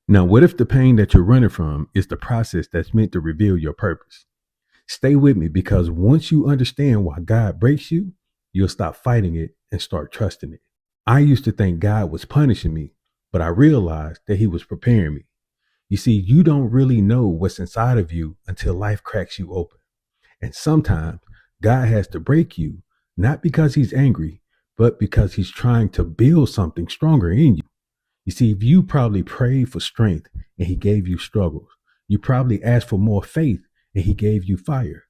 Now, what if the pain that you're running from is the process that's meant to reveal your purpose? Stay with me, because once you understand why God breaks you, you'll stop fighting it and start trusting it. I used to think God was punishing me, but I realized that He was preparing me. You see, you don't really know what's inside of you until life cracks you open. And sometimes God has to break you, not because He's angry, but because He's trying to build something stronger in you. You see, if you probably prayed for strength and He gave you struggles. You probably asked for more faith and He gave you fire.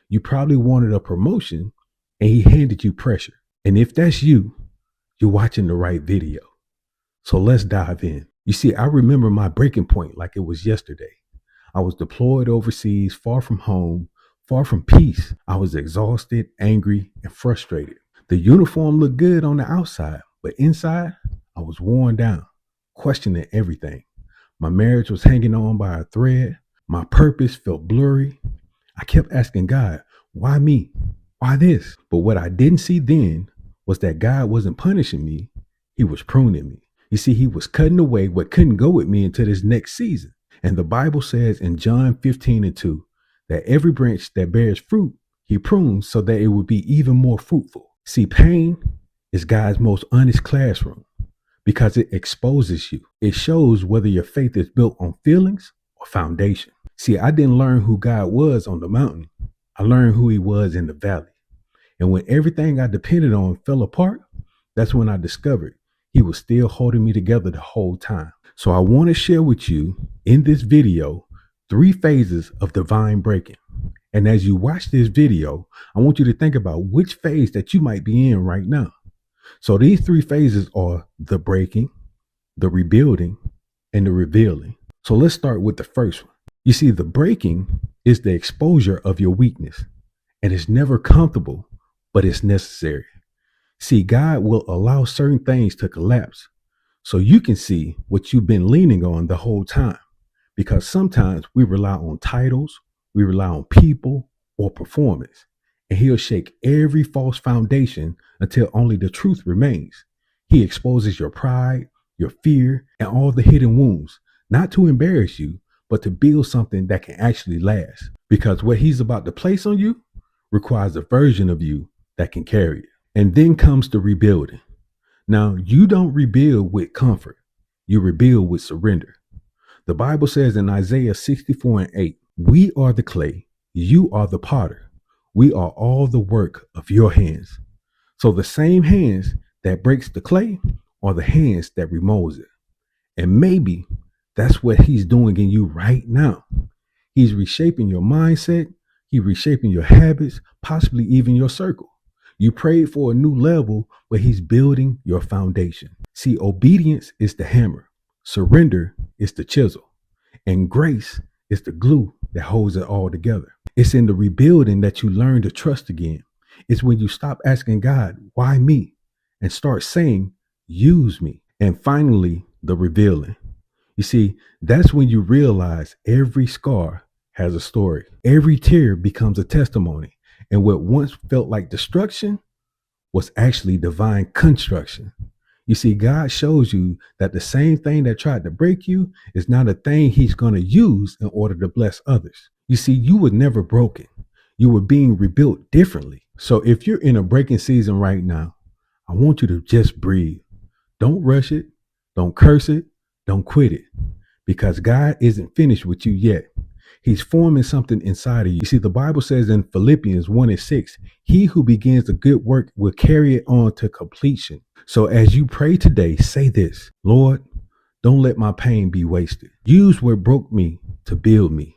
You probably wanted a promotion and He handed you pressure. And if that's you, you're watching the right video. So let's dive in. You see, I remember my breaking point like it was yesterday. I was deployed overseas, far from home, far from peace. I was exhausted, angry, and frustrated. The uniform looked good on the outside, but inside, I was worn down, questioning everything. My marriage was hanging on by a thread. My purpose felt blurry. I kept asking God, why me? Why this? But what I didn't see then was that God wasn't punishing me. He was pruning me. You see, He was cutting away what couldn't go with me into this next season. And the Bible says in John 15:2 that every branch that bears fruit, He prunes so that it would be even more fruitful. See, pain is God's most honest classroom because it exposes you. It shows whether your faith is built on feelings or foundation. See, I didn't learn who God was on the mountain. I learned who He was in the valley. And when everything I depended on fell apart, that's when I discovered He was still holding me together the whole time. So I want to share with you in this video 3 phases of divine breaking. And as you watch this video, I want you to think about which phase that you might be in right now. So these 3 phases are the breaking, the rebuilding, and the revealing. So let's start with the first one. You see, the breaking is the exposure of your weakness, and it's never comfortable, but it's necessary. See, God will allow certain things to collapse so you can see what you've been leaning on the whole time. Because sometimes we rely on titles, we rely on people or performance, and He'll shake every false foundation until only the truth remains. He exposes your pride, your fear, and all the hidden wounds, not to embarrass you, but to build something that can actually last. Because what He's about to place on you requires a version of you that can carry it. And then comes the rebuilding. Now, you don't rebuild with comfort. You rebuild with surrender. The Bible says in Isaiah 64:8, we are the clay, you are the potter. We are all the work of your hands. So the same hands that breaks the clay are the hands that remolds it. And maybe that's what He's doing in you right now. He's reshaping your mindset. He's reshaping your habits, possibly even your circle. You prayed for a new level, but He's building your foundation. See, obedience is the hammer. Surrender is the chisel. And grace is the glue that holds it all together. It's in the rebuilding that you learn to trust again. It's when you stop asking God, why me? And start saying, use me. And finally, the revealing. You see, that's when you realize every scar has a story. Every tear becomes a testimony. And what once felt like destruction was actually divine construction. You see, God shows you that the same thing that tried to break you is not a thing He's going to use in order to bless others. You see, you were never broken. You were being rebuilt differently. So if you're in a breaking season right now, I want you to just breathe. Don't rush it. Don't curse it. Don't quit it. Because God isn't finished with you yet. He's forming something inside of you. You see, the Bible says in Philippians 1:6, He who begins a good work will carry it on to completion. So as you pray today, say this: Lord, don't let my pain be wasted. Use what broke me to build me.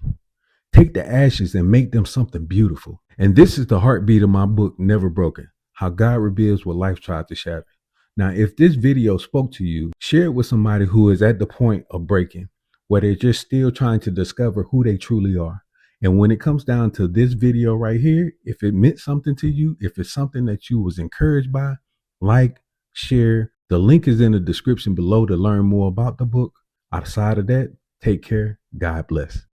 Take the ashes and make them something beautiful. And this is the heartbeat of my book, Never Broken: How God Rebuilds What Life Tried to Shatter. Now, if this video spoke to you, share it with somebody who is at the point of breaking, where they're just still trying to discover who they truly are. And when it comes down to this video right here, if it meant something to you, if it's something that you was encouraged by, like, share. The link is in the description below to learn more about the book. Outside of that, take care. God bless.